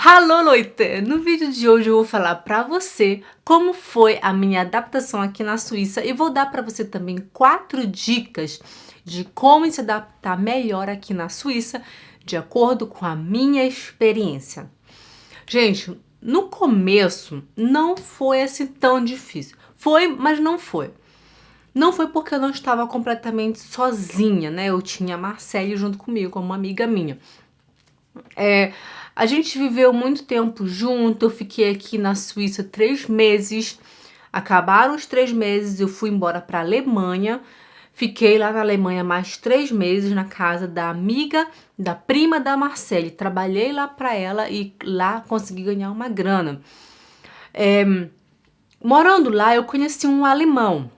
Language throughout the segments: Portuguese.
Alô, Leute! No vídeo de hoje eu vou falar pra você como foi a minha adaptação aqui na Suíça e vou dar pra você também 4 dicas de como se adaptar melhor aqui na Suíça de acordo com a minha experiência. Gente, no começo não foi assim tão difícil. Foi, mas não foi. Não foi porque eu não estava completamente sozinha, né? Eu tinha a Marcele junto comigo, uma amiga minha. A gente viveu muito tempo junto, eu fiquei aqui na Suíça 3 meses. Acabaram os 3 meses, eu fui embora para a Alemanha. Fiquei lá na Alemanha mais 3 meses na casa da amiga, da prima da Marcele. Trabalhei lá para ela e lá consegui ganhar uma grana. Morando lá, eu conheci um alemão.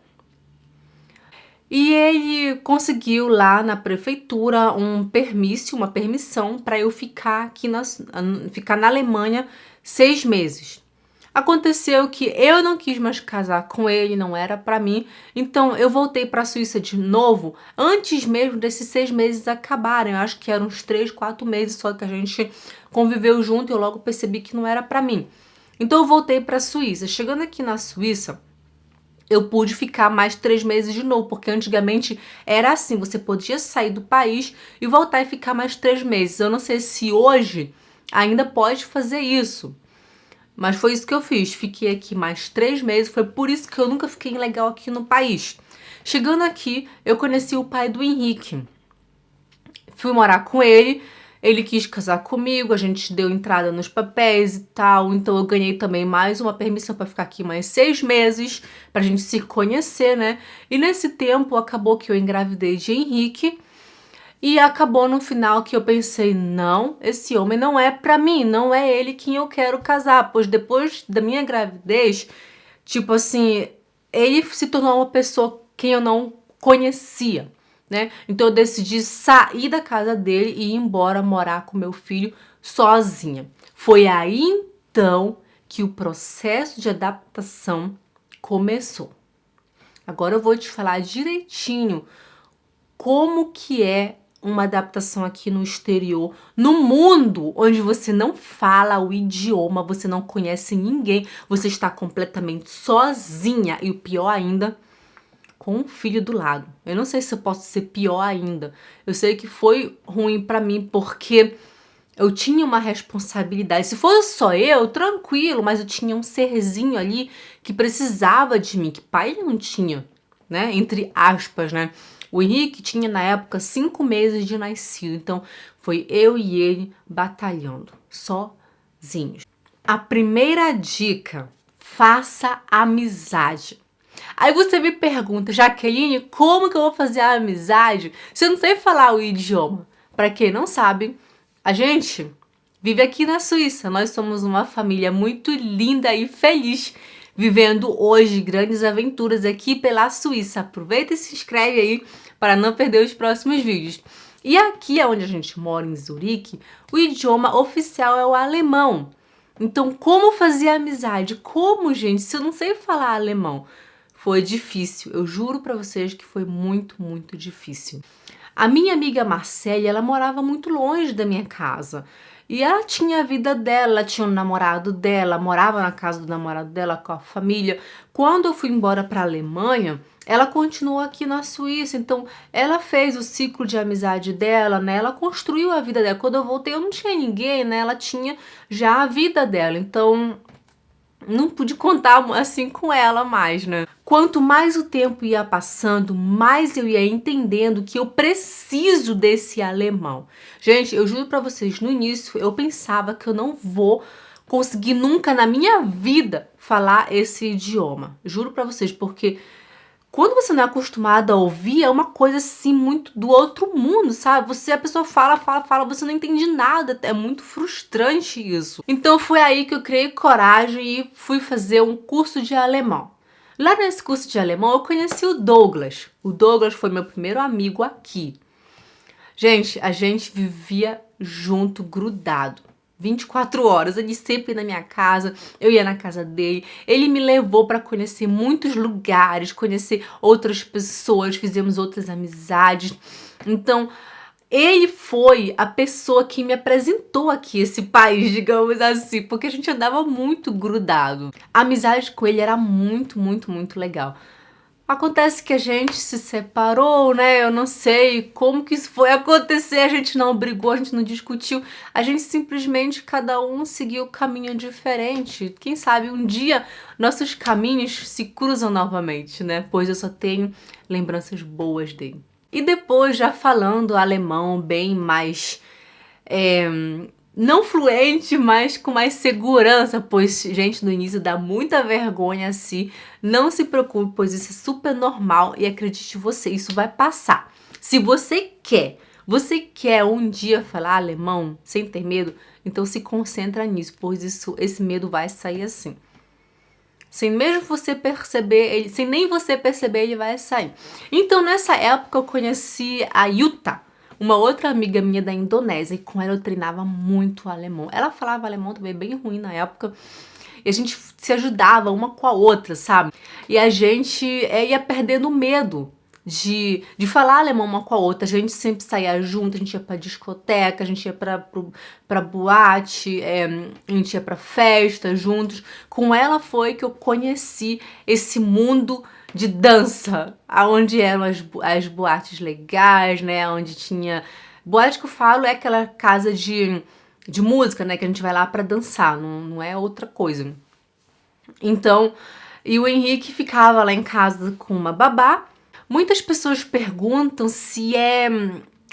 E ele conseguiu lá na prefeitura uma permissão para eu ficar aqui ficar na Alemanha 6 meses. Aconteceu que eu não quis mais casar com ele, não era para mim, então eu voltei para a Suíça de novo, antes mesmo desses 6 meses acabarem. Eu acho que eram uns 3, 4 meses só que a gente conviveu junto e eu logo percebi que não era para mim. Então eu voltei para a Suíça. Chegando aqui na Suíça, eu pude ficar mais 3 meses de novo, porque antigamente era assim, você podia sair do país e voltar e ficar mais 3 meses. Eu não sei se hoje ainda pode fazer isso, mas foi isso que eu fiz. Fiquei aqui mais 3 meses, foi por isso que eu nunca fiquei legal aqui no país. Chegando aqui, eu conheci o pai do Henrique. Fui morar com ele. Ele quis casar comigo, a gente deu entrada nos papéis e tal, então eu ganhei também mais uma permissão para ficar aqui mais 6 meses, pra gente se conhecer, né? E nesse tempo acabou que eu engravidei de Henrique e acabou no final que eu pensei, não, esse homem não é pra mim, não é ele quem eu quero casar, pois depois da minha gravidez, tipo assim, ele se tornou uma pessoa quem eu não conhecia, né? Então eu decidi sair da casa dele e ir embora morar com meu filho sozinha. Foi aí então que o processo de adaptação começou. Agora eu vou te falar direitinho como que é uma adaptação aqui no exterior, no mundo onde você não fala o idioma, você não conhece ninguém, você está completamente sozinha e o pior ainda, com um filho do lado. Eu não sei se eu posso ser pior ainda. Eu sei que foi ruim pra mim porque eu tinha uma responsabilidade. Se fosse só eu, tranquilo, mas eu tinha um serzinho ali que precisava de mim, que pai não tinha, né? Entre aspas, né? O Henrique tinha na época 5 meses de nascido, então foi eu e ele batalhando, sozinhos. A primeira dica: faça amizade. Aí você me pergunta, Jaqueline, como que eu vou fazer a amizade se eu não sei falar o idioma? Para quem não sabe, a gente vive aqui na Suíça. Nós somos uma família muito linda e feliz, vivendo hoje grandes aventuras aqui pela Suíça. Aproveita e se inscreve aí para não perder os próximos vídeos. E aqui onde a gente mora, em Zurique, o idioma oficial é o alemão. Então, como fazer amizade? Como, gente, se eu não sei falar alemão? Foi difícil, eu juro pra vocês que foi muito, muito difícil. A minha amiga Marcele, ela morava muito longe da minha casa. E ela tinha a vida dela, ela tinha o namorado dela, morava na casa do namorado dela com a família. Quando eu fui embora pra Alemanha, ela continuou aqui na Suíça, então ela fez o ciclo de amizade dela, né? Ela construiu a vida dela. Quando eu voltei, eu não tinha ninguém, né? Ela tinha já a vida dela, então não pude contar assim com ela mais, né? Quanto mais o tempo ia passando, mais eu ia entendendo que eu preciso desse alemão. Gente, eu juro pra vocês, no início eu pensava que eu não vou conseguir nunca na minha vida falar esse idioma. Juro pra vocês, porque quando você não é acostumado a ouvir, é uma coisa assim muito do outro mundo, sabe? A pessoa fala, você não entende nada, é muito frustrante isso. Então foi aí que eu criei coragem e fui fazer um curso de alemão. Lá nesse curso de alemão eu conheci o Douglas. O Douglas foi meu primeiro amigo aqui. Gente, a gente vivia junto, grudado. 24 horas, ele sempre ia na minha casa, eu ia na casa dele, ele me levou para conhecer muitos lugares, conhecer outras pessoas, fizemos outras amizades. Então, Ele foi a pessoa que me apresentou aqui esse país, digamos assim, porque a gente andava muito grudado. A amizade com ele era muito, muito, muito legal. Acontece que a gente se separou, né? Eu não sei como que isso foi acontecer. A gente não brigou, a gente não discutiu. A gente simplesmente, cada um seguiu um caminho diferente. Quem sabe um dia nossos caminhos se cruzam novamente, né? Pois eu só tenho lembranças boas dele. E depois, já falando alemão bem mais não fluente, mas com mais segurança, pois, gente, no início dá muita vergonha assim. Não se preocupe, pois isso é super normal e acredite você, isso vai passar. Se você quer um dia falar alemão sem ter medo, então se concentra nisso, pois esse medo vai sair assim. Sem mesmo você perceber, sem nem você perceber, ele vai sair. Então, nessa época, eu conheci a Yuta, uma outra amiga minha da Indonésia, e com ela eu treinava muito alemão. Ela falava alemão também bem ruim na época, e a gente se ajudava uma com a outra, sabe? E a gente ia perdendo medo de falar alemão uma com a outra. A gente sempre saía junto, a gente ia pra discoteca, a gente ia pra boate, a gente ia pra festa juntos. Com ela foi que eu conheci esse mundo de dança, aonde eram as boates legais, né? Onde tinha... Boate que eu falo é aquela casa de música, né? Que a gente vai lá pra dançar, não é outra coisa. Então, e o Henrique ficava lá em casa com uma babá. Muitas pessoas perguntam se é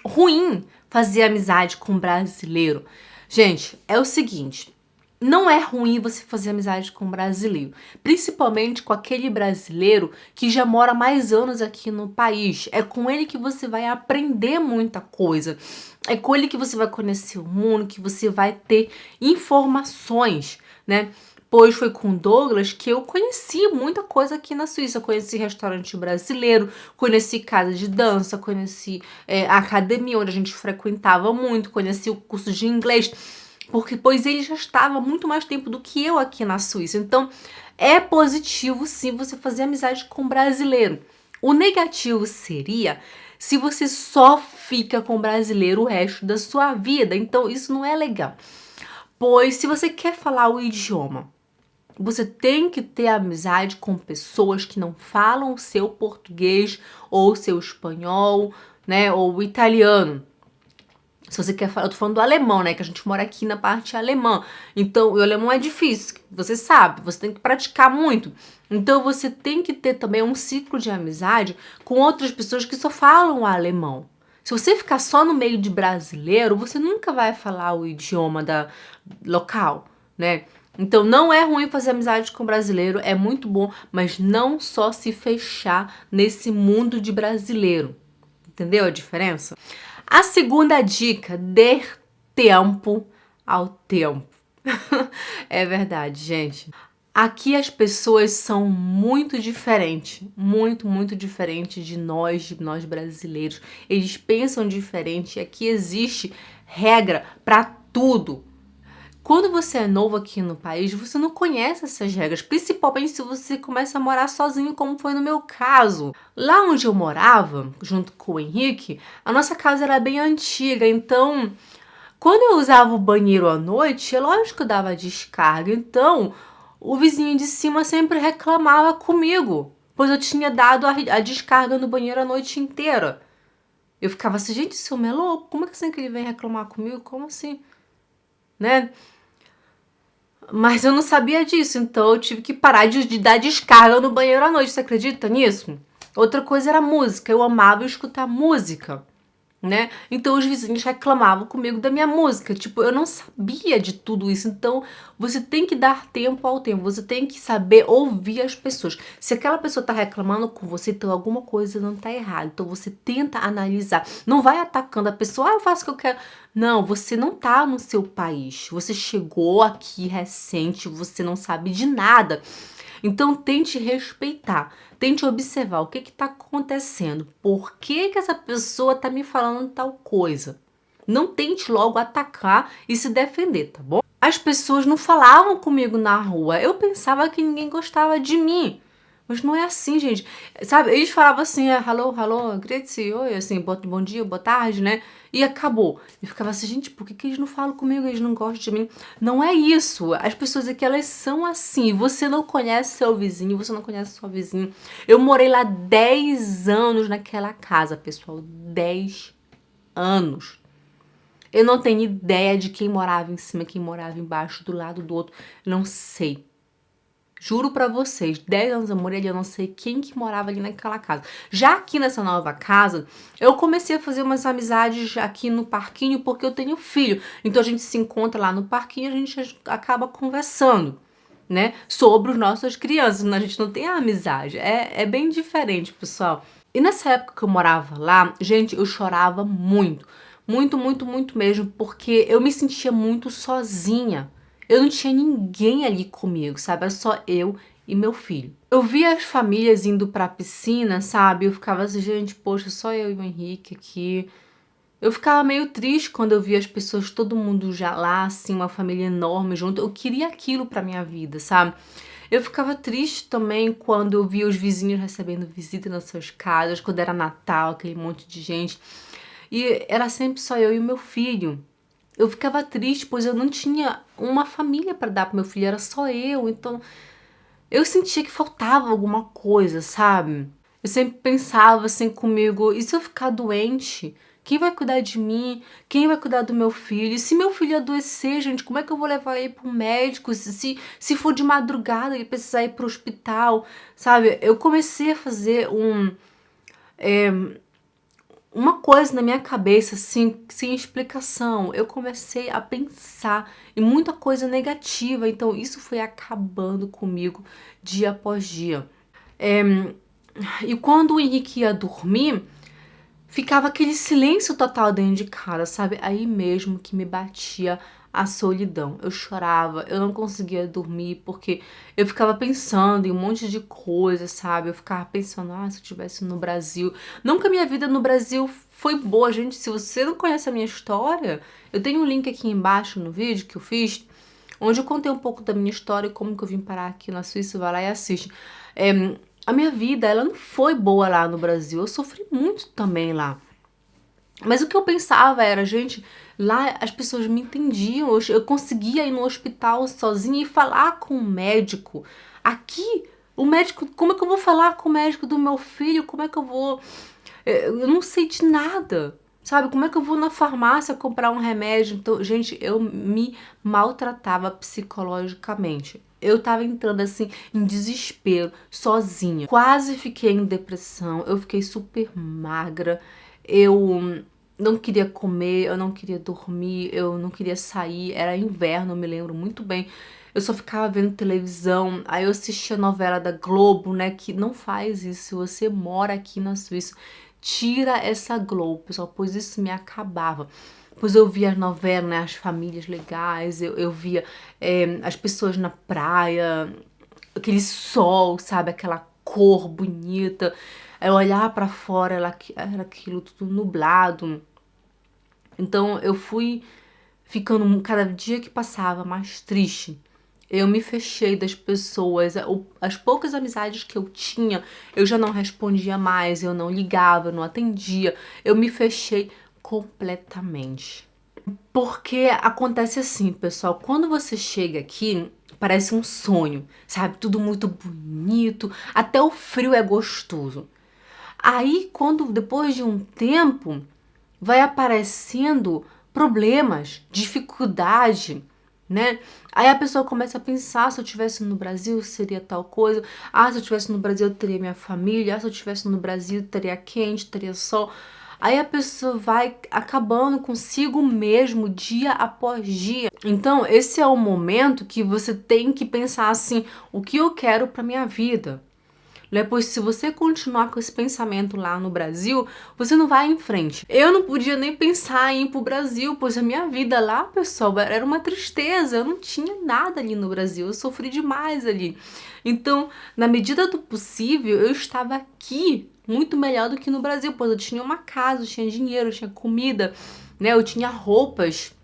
ruim fazer amizade com um brasileiro. Gente, é o seguinte, não é ruim você fazer amizade com um brasileiro, principalmente com aquele brasileiro que já mora mais anos aqui no país. É com ele que você vai aprender muita coisa. É com ele que você vai conhecer o mundo, que você vai ter informações, né? Pois foi com Douglas que eu conheci muita coisa aqui na Suíça. Eu conheci restaurante brasileiro, conheci casa de dança, conheci a academia onde a gente frequentava muito, conheci o curso de inglês, pois ele já estava muito mais tempo do que eu aqui na Suíça. Então, é positivo sim você fazer amizade com brasileiro. O negativo seria se você só fica com brasileiro o resto da sua vida. Então, isso não é legal. Pois se você quer falar o idioma, você tem que ter amizade com pessoas que não falam o seu português ou o seu espanhol, né, ou o italiano. Se você quer falar, eu tô falando do alemão, né, que a gente mora aqui na parte alemã. Então, o alemão é difícil, você sabe, você tem que praticar muito. Então, você tem que ter também um ciclo de amizade com outras pessoas que só falam alemão. Se você ficar só no meio de brasileiro, você nunca vai falar o idioma local, né? Então, não é ruim fazer amizade com brasileiro, é muito bom, mas não só se fechar nesse mundo de brasileiro. Entendeu a diferença? A segunda dica, dê tempo ao tempo. É verdade, gente. Aqui as pessoas são muito diferentes, muito, muito diferentes de nós brasileiros. Eles pensam diferente, aqui existe regra para tudo. Quando você é novo aqui no país, você não conhece essas regras, principalmente se você começa a morar sozinho, como foi no meu caso. Lá onde eu morava, junto com o Henrique, a nossa casa era bem antiga, então quando eu usava o banheiro à noite, é lógico que eu dava descarga, então o vizinho de cima sempre reclamava comigo, pois eu tinha dado a descarga no banheiro a noite inteira. Eu ficava assim, gente, esse homem é louco, como é que assim que ele vem reclamar comigo? Como assim? Né? Mas eu não sabia disso, então eu tive que parar de dar descarga no banheiro à noite, você acredita nisso? Outra coisa era música, eu amava escutar música, né? Então os vizinhos reclamavam comigo da minha música, tipo, eu não sabia de tudo isso, então você tem que dar tempo ao tempo, você tem que saber ouvir as pessoas. Se aquela pessoa tá reclamando com você, então alguma coisa não tá errada, então você tenta analisar, não vai atacando a pessoa, eu faço o que eu quero. Não, você não tá no seu país, você chegou aqui recente, você não sabe de nada. Então tente respeitar, tente observar o que está acontecendo, por que essa pessoa está me falando tal coisa. Não tente logo atacar e se defender, tá bom? As pessoas não falavam comigo na rua, eu pensava que ninguém gostava de mim. Mas não é assim, gente. Sabe, eles falavam assim, hello, hello, grüezi, oi, assim, bom dia, boa tarde, né? e acabou. E ficava assim, gente, por que eles não falam comigo? Eles não gostam de mim? Não é isso. As pessoas aqui, elas são assim. Você não conhece seu vizinho, você não conhece sua vizinha. Eu morei lá 10 anos naquela casa, pessoal. 10 anos. Eu não tenho ideia de quem morava em cima, quem morava embaixo, do lado do outro. Não sei. Juro pra vocês, 10 anos eu morei ali, eu não sei quem que morava ali naquela casa. Já aqui nessa nova casa, eu comecei a fazer umas amizades aqui no parquinho, porque eu tenho filho. Então a gente se encontra lá no parquinho e a gente acaba conversando, né? Sobre as nossas crianças. A gente não tem a amizade. É bem diferente, pessoal. E nessa época que eu morava lá, gente, eu chorava muito. Muito, muito, muito mesmo, porque eu me sentia muito sozinha. Eu não tinha ninguém ali comigo, sabe? Era só eu e meu filho. Eu via as famílias indo pra piscina, sabe? Eu ficava assim, gente, poxa, só eu e o Henrique aqui. Eu ficava meio triste quando eu via as pessoas, todo mundo já lá, assim, uma família enorme junto. Eu queria aquilo pra minha vida, sabe? Eu ficava triste também quando eu via os vizinhos recebendo visita nas suas casas, quando era Natal, aquele monte de gente. E era sempre só eu e o meu filho. Eu ficava triste, pois eu não tinha uma família para dar pro meu filho, era só eu. Então, eu sentia que faltava alguma coisa, sabe? Eu sempre pensava assim comigo, e se eu ficar doente? Quem vai cuidar de mim? Quem vai cuidar do meu filho? E se meu filho adoecer, gente, como é que eu vou levar ele pro médico? Se for de madrugada, ele precisar ir pro hospital, sabe? Eu comecei a fazer uma coisa na minha cabeça, assim, sem explicação. Eu comecei a pensar em muita coisa negativa, então isso foi acabando comigo dia após dia. E quando o Henrique ia dormir, ficava aquele silêncio total dentro de casa, sabe? Aí mesmo que me batia a solidão. Eu chorava, eu não conseguia dormir porque eu ficava pensando em um monte de coisas, sabe? Eu ficava pensando, se eu estivesse no Brasil. Não que a minha vida no Brasil foi boa, gente. Se você não conhece a minha história, eu tenho um link aqui embaixo no vídeo que eu fiz, onde eu contei um pouco da minha história e como que eu vim parar aqui na Suíça. Vai lá e assiste. A minha vida, ela não foi boa lá no Brasil. Eu sofri muito também lá. Mas o que eu pensava era, gente, lá as pessoas me entendiam. Eu conseguia ir no hospital sozinha e falar com o médico. Aqui, o médico, como é que eu vou falar com o médico do meu filho? Como é que eu vou... Eu não sei de nada, sabe? Como é que eu vou na farmácia comprar um remédio? Então, gente, eu me maltratava psicologicamente. Eu tava entrando assim em desespero, sozinha. Quase fiquei em depressão, eu fiquei super magra, eu não queria comer, eu não queria dormir, eu não queria sair. Era inverno, eu me lembro muito bem. Eu só ficava vendo televisão, aí eu assistia a novela da Globo, né, que não faz isso. Se você mora aqui na Suíça, tira essa Globo, pessoal, pois isso me acabava. Pois eu via as novelas, né, as famílias legais, eu via as pessoas na praia, aquele sol, sabe, aquela cor bonita. Eu olhava pra fora, era aquilo tudo nublado. Então eu fui ficando cada dia que passava mais triste. Eu me fechei das pessoas, as poucas amizades que eu tinha, eu já não respondia mais, eu não ligava, eu não atendia, eu me fechei completamente. Porque acontece assim, pessoal, quando você chega aqui, parece um sonho, sabe? Tudo muito bonito, até o frio é gostoso. Aí, quando depois de um tempo, vai aparecendo problemas, dificuldade, né? Aí a pessoa começa a pensar, se eu estivesse no Brasil seria tal coisa. Se eu estivesse no Brasil eu teria minha família. Se eu estivesse no Brasil teria quente, teria sol. Aí a pessoa vai acabando consigo mesmo dia após dia. Então esse é o momento que você tem que pensar assim, o que eu quero para minha vida? Pois se você continuar com esse pensamento lá no Brasil, você não vai em frente. Eu não podia nem pensar em ir pro Brasil, pois a minha vida lá, pessoal, era uma tristeza. Eu não tinha nada ali no Brasil, eu sofri demais ali. Então, na medida do possível, eu estava aqui muito melhor do que no Brasil, pois eu tinha uma casa, eu tinha dinheiro, eu tinha comida, né? Eu tinha roupas.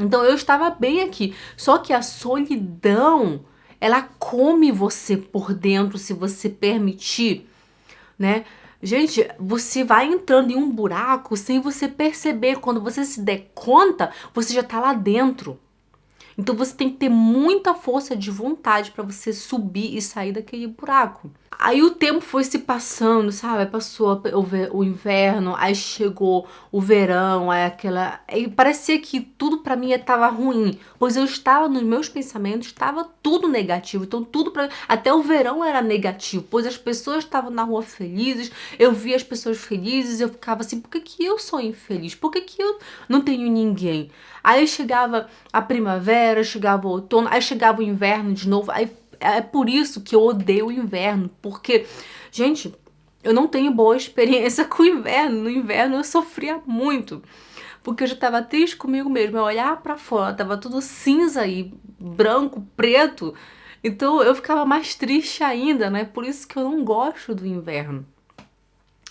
Então, eu estava bem aqui. Só que a solidão, ela come você por dentro se você permitir, né? Gente, você vai entrando em um buraco sem você perceber. Quando você se der conta, você já tá lá dentro. Então você tem que ter muita força de vontade para você subir e sair daquele buraco. Aí o tempo foi se passando, sabe? Passou o inverno, aí chegou o verão, aí aquela. Aí parecia que tudo pra mim estava ruim, pois eu estava nos meus pensamentos, estava tudo negativo. Então tudo para até o verão era negativo, pois as pessoas estavam na rua felizes, eu via as pessoas felizes, eu ficava assim, por que que eu sou infeliz? Por que que eu não tenho ninguém? Aí chegava a primavera, chegava o outono, aí chegava o inverno de novo, aí é por isso que eu odeio o inverno, porque, gente, eu não tenho boa experiência com o inverno. No inverno eu sofria muito, porque eu já tava triste comigo mesmo. Eu olhava pra fora, tava tudo cinza e branco, preto. Então eu ficava mais triste ainda, né? Por isso que eu não gosto do inverno,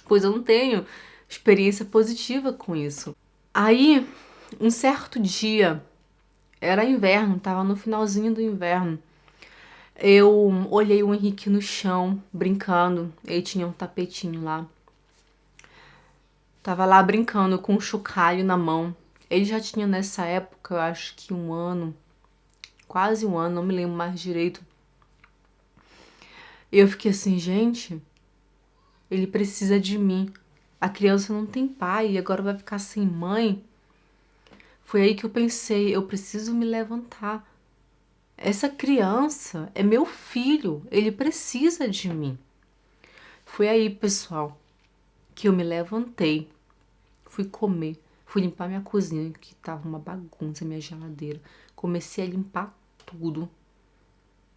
pois eu não tenho experiência positiva com isso. Aí, um certo dia, era inverno, tava no finalzinho do inverno. Eu olhei o Henrique no chão, brincando. Ele tinha um tapetinho lá. Tava lá brincando com um chocalho na mão. Ele já tinha nessa época, eu acho que 1 ano, quase 1 ano, não me lembro mais direito. E eu fiquei assim, gente, ele precisa de mim. A criança não tem pai e agora vai ficar sem mãe. Foi aí que eu pensei, eu preciso me levantar. Essa criança é meu filho, ele precisa de mim. Foi aí, pessoal, que eu me levantei, fui comer, fui limpar minha cozinha, que tava uma bagunça, minha geladeira. Comecei a limpar tudo.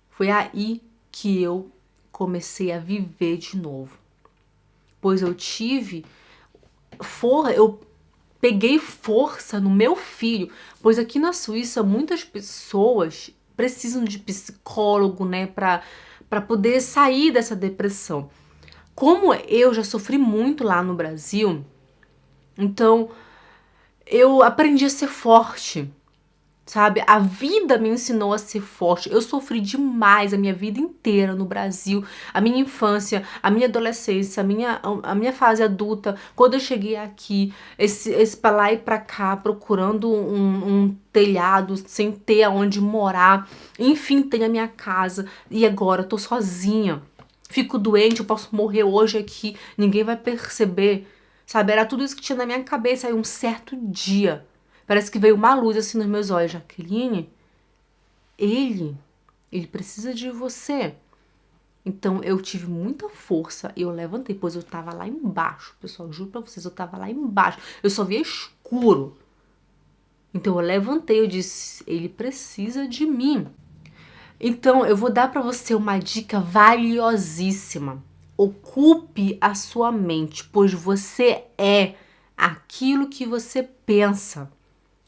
Foi aí que eu comecei a viver de novo. Pois eu eu peguei força no meu filho, pois aqui na Suíça muitas pessoas precisam de psicólogo, né, para poder sair dessa depressão. Como eu já sofri muito lá no Brasil, então eu aprendi a ser forte, sabe? A vida me ensinou a ser forte. Eu sofri demais a minha vida inteira no Brasil, a minha infância, a minha adolescência, a minha fase adulta. Quando eu cheguei aqui, esse pra lá e pra cá, procurando um telhado, sem ter aonde morar. Enfim, tenho a minha casa e agora eu tô sozinha. Fico doente, eu posso morrer hoje aqui, ninguém vai perceber, sabe? Era tudo isso que tinha na minha cabeça. Aí um certo dia, parece que veio uma luz assim nos meus olhos. Jaqueline, ele precisa de você. Então eu tive muita força e eu levantei, pois eu tava lá embaixo, pessoal, juro pra vocês, eu tava lá embaixo, eu só via escuro. Então eu levantei, eu disse, ele precisa de mim. Então, eu vou dar para você uma dica valiosíssima. Ocupe a sua mente, pois você é aquilo que você pensa.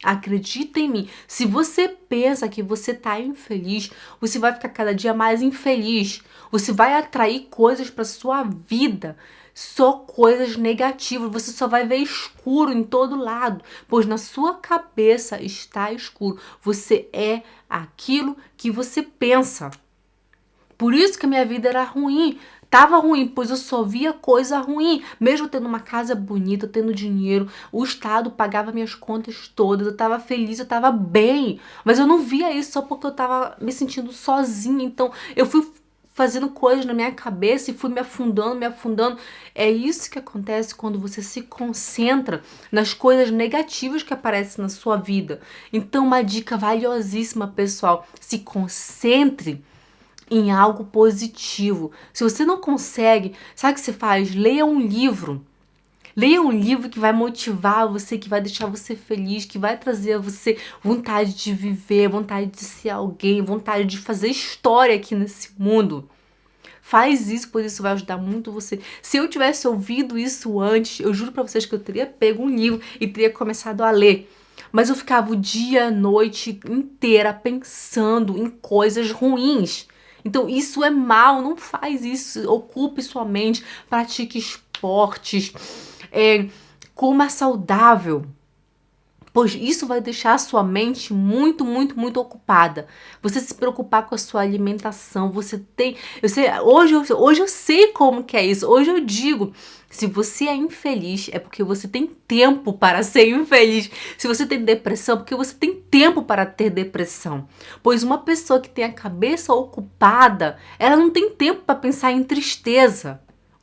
Acredita em mim. Se você pensa que você tá infeliz, você vai ficar cada dia mais infeliz. Você vai atrair coisas para sua vida, só coisas negativas. Você só vai ver escuro em todo lado, pois na sua cabeça está escuro. Você é aquilo que você pensa. Por isso que a minha vida era ruim. Tava ruim, pois eu só via coisa ruim. Mesmo tendo uma casa bonita, tendo dinheiro, o Estado pagava minhas contas todas, eu tava feliz, eu tava bem. Mas eu não via isso só porque eu tava me sentindo sozinha. Então eu fui fazendo coisas na minha cabeça e fui me afundando, me afundando. É isso que acontece quando você se concentra nas coisas negativas que aparecem na sua vida. Então, uma dica valiosíssima, pessoal: se concentre em algo positivo. Se você não consegue, sabe o que você faz? Leia um livro. Leia um livro que vai motivar você, que vai deixar você feliz, que vai trazer a você vontade de viver, vontade de ser alguém, vontade de fazer história aqui nesse mundo. Faz isso, pois isso vai ajudar muito você. Se eu tivesse ouvido isso antes, eu juro pra vocês que eu teria pego um livro e teria começado a ler. Mas eu ficava o dia, a noite inteira pensando em coisas ruins. Então isso é mal, não faz isso. Ocupe sua mente, pratique esportes, coma saudável. pois isso vai deixar a sua mente muito, muito, muito ocupada. Você se preocupar com a sua alimentação, você tem... hoje eu sei como que é isso. Hoje eu digo, se você é infeliz, é porque você tem tempo para ser infeliz. Se você tem depressão, é porque você tem tempo para ter depressão. Pois uma pessoa que tem a cabeça ocupada, ela não tem tempo para pensar em tristeza.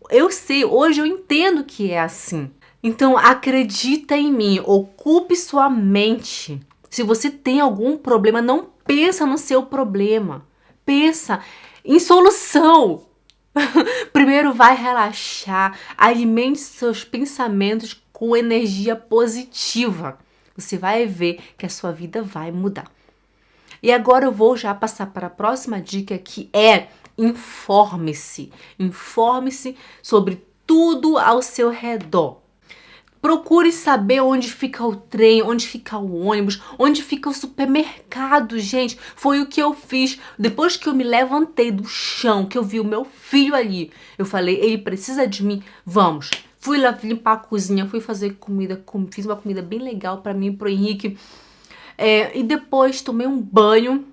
Eu sei, hoje eu entendo que é assim. Então, acredita em mim, ocupe sua mente. Se você tem algum problema, não pensa no seu problema. Pensa em solução. Primeiro vai relaxar, alimente seus pensamentos com energia positiva. Você vai ver que a sua vida vai mudar. E agora eu vou já passar para a próxima dica, que é informe-se. Informe-se sobre tudo ao seu redor. Procure saber onde fica o trem, onde fica o ônibus, onde fica o supermercado, gente. Foi o que eu fiz. Depois que eu me levantei do chão, que eu vi o meu filho ali, eu falei, ele precisa de mim, vamos. Fui lá limpar a cozinha, fui fazer comida, fiz uma comida bem legal para mim e pro Henrique. E depois tomei um banho,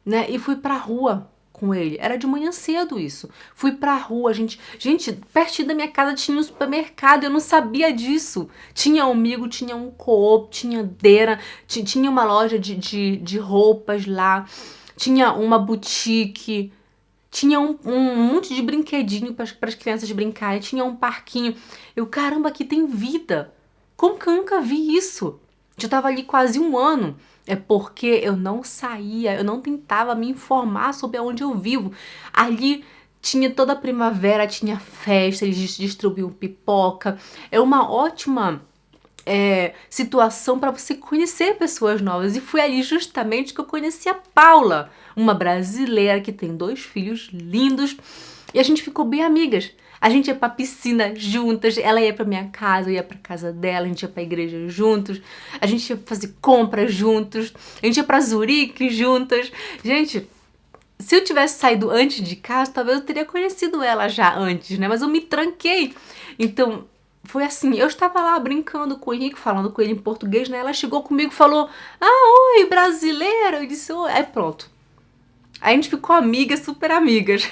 né, e fui pra rua com ele. Era de manhã cedo isso. Fui pra rua, gente, pertinho da minha casa tinha um supermercado, eu não sabia disso. Tinha um Amigo, tinha um Coop, tinha Dera, tinha uma loja de roupas lá, tinha uma boutique, tinha um monte de brinquedinho para as crianças brincarem, tinha um parquinho. Eu, caramba, aqui tem vida. Como que eu nunca vi isso? Já tava ali quase um ano. É porque eu não saía, eu não tentava me informar sobre onde eu vivo. Ali tinha toda a primavera, tinha festa, eles distribuíam pipoca. É uma ótima situação para você conhecer pessoas novas. E foi ali justamente que eu conheci a Paula, uma brasileira que tem 2 filhos lindos. E a gente ficou bem amigas. A gente ia pra piscina juntas, ela ia pra minha casa, eu ia pra casa dela, a gente ia pra igreja juntos, a gente ia fazer compras juntos, a gente ia pra Zurique juntas. Gente, se eu tivesse saído antes de casa, talvez eu teria conhecido ela já antes, né? Mas eu me tranquei. Então, foi assim, eu estava lá brincando com o Henrique, falando com ele em português, né? Ela chegou comigo e falou, oi, brasileira. Eu disse, oi. Aí pronto. Aí a gente ficou amigas, super amigas.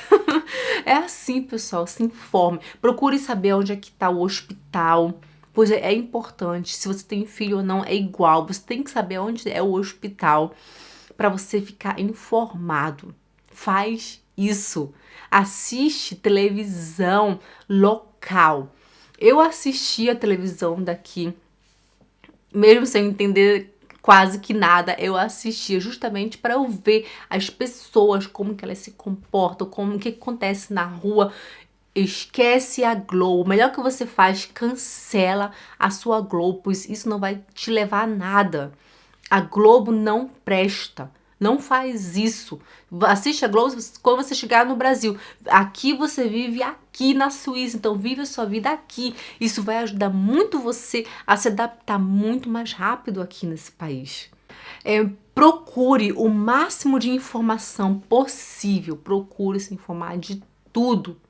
É assim, pessoal, se informe. Procure saber onde é que tá o hospital. Pois é importante, se você tem filho ou não, é igual. Você tem que saber onde é o hospital para você ficar informado. Faz isso. Assiste televisão local. Eu assisti a televisão daqui, mesmo sem entender quase que nada, eu assistia justamente para eu ver as pessoas, como que elas se comportam, como que acontece na rua. Esquece a Globo. O melhor que você faz, cancela a sua Globo, pois isso não vai te levar a nada. A Globo não presta. Não faz isso. Assiste a Globo quando você chegar no Brasil. Aqui você vive aqui na Suíça, então vive a sua vida aqui. Isso vai ajudar muito você a se adaptar muito mais rápido aqui nesse país. Procure o máximo de informação possível. Procure se informar de tudo.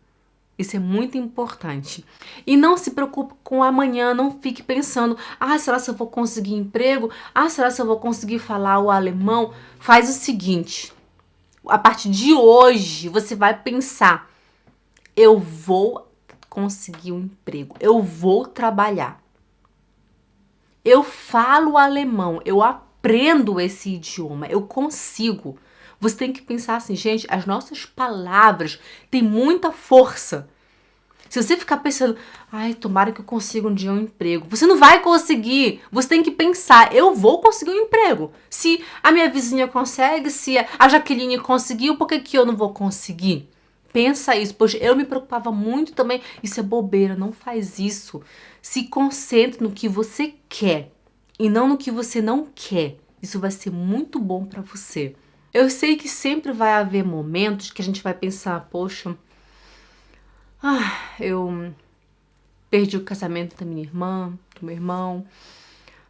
Isso é muito importante. E não se preocupe com amanhã, não fique pensando, será que eu vou conseguir emprego? Será que eu vou conseguir falar o alemão? Faz o seguinte, a partir de hoje você vai pensar, eu vou conseguir um emprego, eu vou trabalhar. Eu falo alemão, eu aprendo esse idioma, eu consigo. Você tem que pensar assim, gente, as nossas palavras têm muita força. Se você ficar pensando, tomara que eu consiga um dia um emprego, você não vai conseguir. Você tem que pensar, eu vou conseguir um emprego. Se a minha vizinha consegue, se a Jaqueline conseguiu, por que eu não vou conseguir? Pensa isso, pois eu me preocupava muito também. Isso é bobeira, não faz isso. Se concentre no que você quer e não no que você não quer. Isso vai ser muito bom para você. Eu sei que sempre vai haver momentos que a gente vai pensar, poxa, eu perdi o casamento da minha irmã, do meu irmão,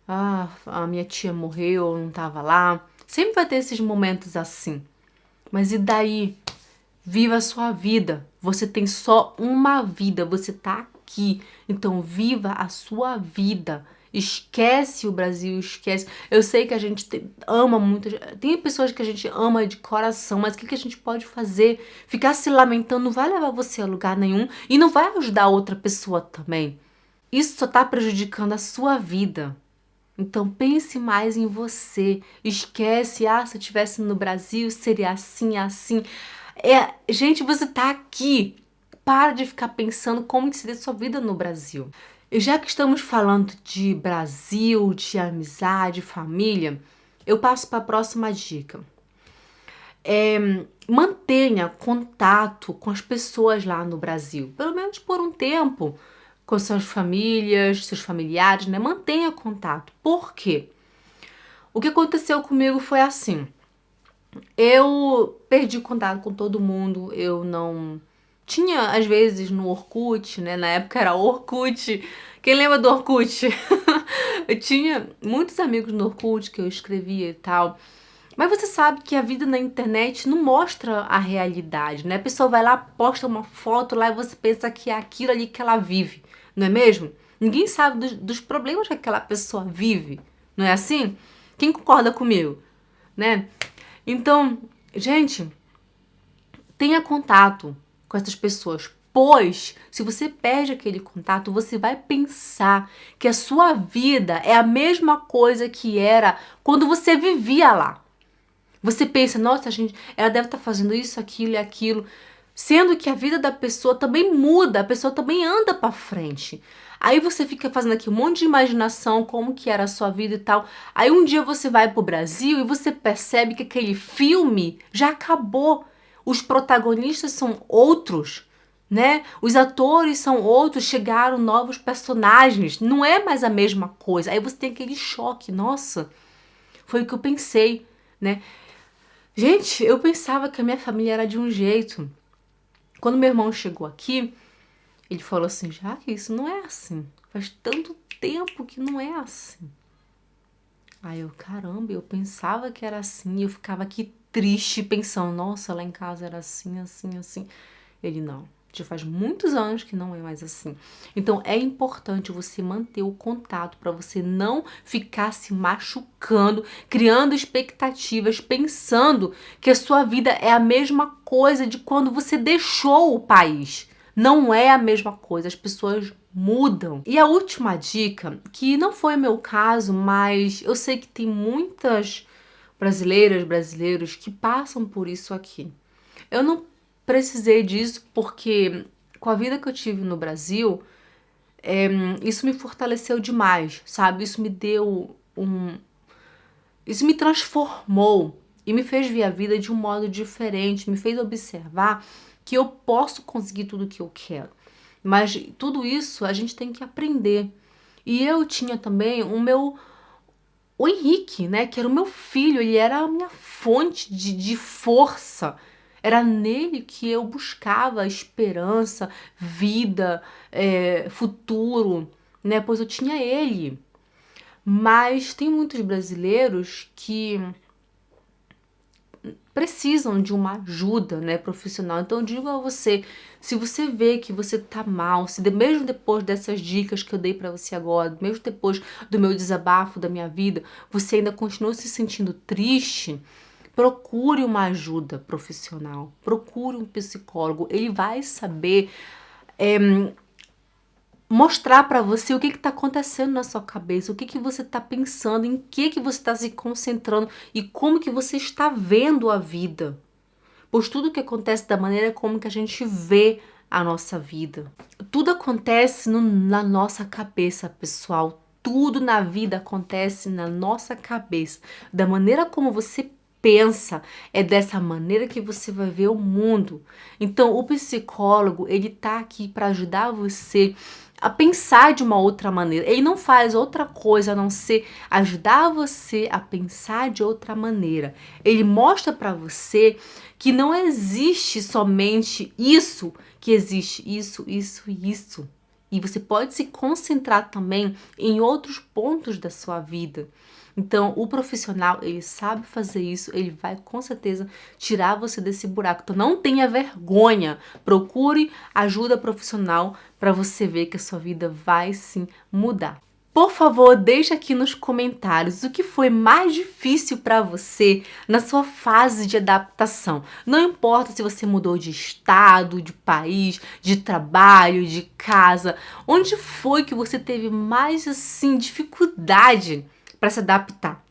a minha tia morreu, eu não tava lá. Sempre vai ter esses momentos assim. Mas e daí? Viva a sua vida. Você tem só uma vida, você tá aqui. Então viva a sua vida. Esquece o Brasil, esquece. Eu sei que a gente ama muito, tem pessoas que a gente ama de coração, mas o que a gente pode fazer? Ficar se lamentando não vai levar você a lugar nenhum e não vai ajudar outra pessoa também. Isso só tá prejudicando a sua vida. Então pense mais em você. Esquece, se eu estivesse no Brasil seria assim, assim. Gente, você tá aqui. Para de ficar pensando como que seria sua vida no Brasil. E já que estamos falando de Brasil, de amizade, família, eu passo para a próxima dica. Mantenha contato com as pessoas lá no Brasil, pelo menos por um tempo, com suas famílias, seus familiares, né? Mantenha contato. Por quê? O que aconteceu comigo foi assim. Eu perdi contato com todo mundo, eu não... Tinha, às vezes, no Orkut, né? Na época era Orkut. Quem lembra do Orkut? Eu tinha muitos amigos no Orkut que eu escrevia e tal. Mas você sabe que a vida na internet não mostra a realidade, né? A pessoa vai lá, posta uma foto lá e você pensa que é aquilo ali que ela vive, não é mesmo? Ninguém sabe dos problemas que aquela pessoa vive, não é assim? Quem concorda comigo, né? Então, gente, tenha contato com essas pessoas, pois se você perde aquele contato, você vai pensar que a sua vida é a mesma coisa que era quando você vivia lá. Você pensa, nossa, gente, ela deve estar fazendo isso, aquilo e aquilo, sendo que a vida da pessoa também muda, a pessoa também anda pra frente. Aí você fica fazendo aqui um monte de imaginação, como que era a sua vida e tal. Aí um dia você vai pro Brasil e você percebe que aquele filme já acabou. Os protagonistas são outros, né? Os atores são outros, chegaram novos personagens. Não é mais a mesma coisa. Aí você tem aquele choque. Nossa, foi o que eu pensei, né? Gente, eu pensava que a minha família era de um jeito. Quando meu irmão chegou aqui, ele falou assim, já que isso não é assim. Faz tanto tempo que não é assim. Aí eu, caramba, eu pensava que era assim. E eu ficava aqui triste, pensando, nossa, lá em casa era assim, assim, assim. Ele, não, já faz muitos anos que não é mais assim. Então é importante você manter o contato para você não ficar se machucando, criando expectativas, pensando que a sua vida é a mesma coisa de quando você deixou o país. Não é a mesma coisa, as pessoas mudam. E a última dica, que não foi meu caso, mas eu sei que tem muitas brasileiras, brasileiros que passam por isso aqui. Eu não precisei disso porque com a vida que eu tive no Brasil, isso me fortaleceu demais, sabe? Isso me deu Isso me transformou e me fez ver a vida de um modo diferente, me fez observar que eu posso conseguir tudo o que eu quero. Mas tudo isso a gente tem que aprender. E eu tinha também o Henrique, né? Que era o meu filho, ele era a minha fonte de força. Era nele que eu buscava esperança, vida, futuro, né? Pois eu tinha ele. Mas tem muitos brasileiros que precisam de uma ajuda, né, profissional. Então eu digo a você, se você vê que você tá mal, mesmo depois dessas dicas que eu dei pra você agora, mesmo depois do meu desabafo da minha vida, você ainda continua se sentindo triste, procure uma ajuda profissional, procure um psicólogo, ele vai saber mostrar pra você o que tá acontecendo na sua cabeça, o que você tá pensando, em que você tá se concentrando e como que você está vendo a vida. Pois tudo que acontece da maneira como que a gente vê a nossa vida. Tudo acontece na nossa cabeça, pessoal. Tudo na vida acontece na nossa cabeça. Da maneira como você pensa, é dessa maneira que você vai ver o mundo. Então, o psicólogo, ele tá aqui para ajudar você a pensar de uma outra maneira. Ele não faz outra coisa a não ser ajudar você a pensar de outra maneira. Ele mostra para você que não existe somente isso, que existe isso, isso e isso. E você pode se concentrar também em outros pontos da sua vida. Então, o profissional, ele sabe fazer isso, ele vai com certeza tirar você desse buraco. Então, não tenha vergonha, procure ajuda profissional para você ver que a sua vida vai sim mudar. Por favor, deixa aqui nos comentários o que foi mais difícil para você na sua fase de adaptação. Não importa se você mudou de estado, de país, de trabalho, de casa. Onde foi que você teve mais, assim, dificuldade para se adaptar?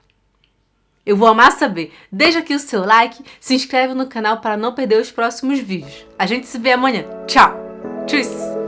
Eu vou amar saber. Deixa aqui o seu like, se inscreve no canal para não perder os próximos vídeos. A gente se vê amanhã. Tchau! Tchau!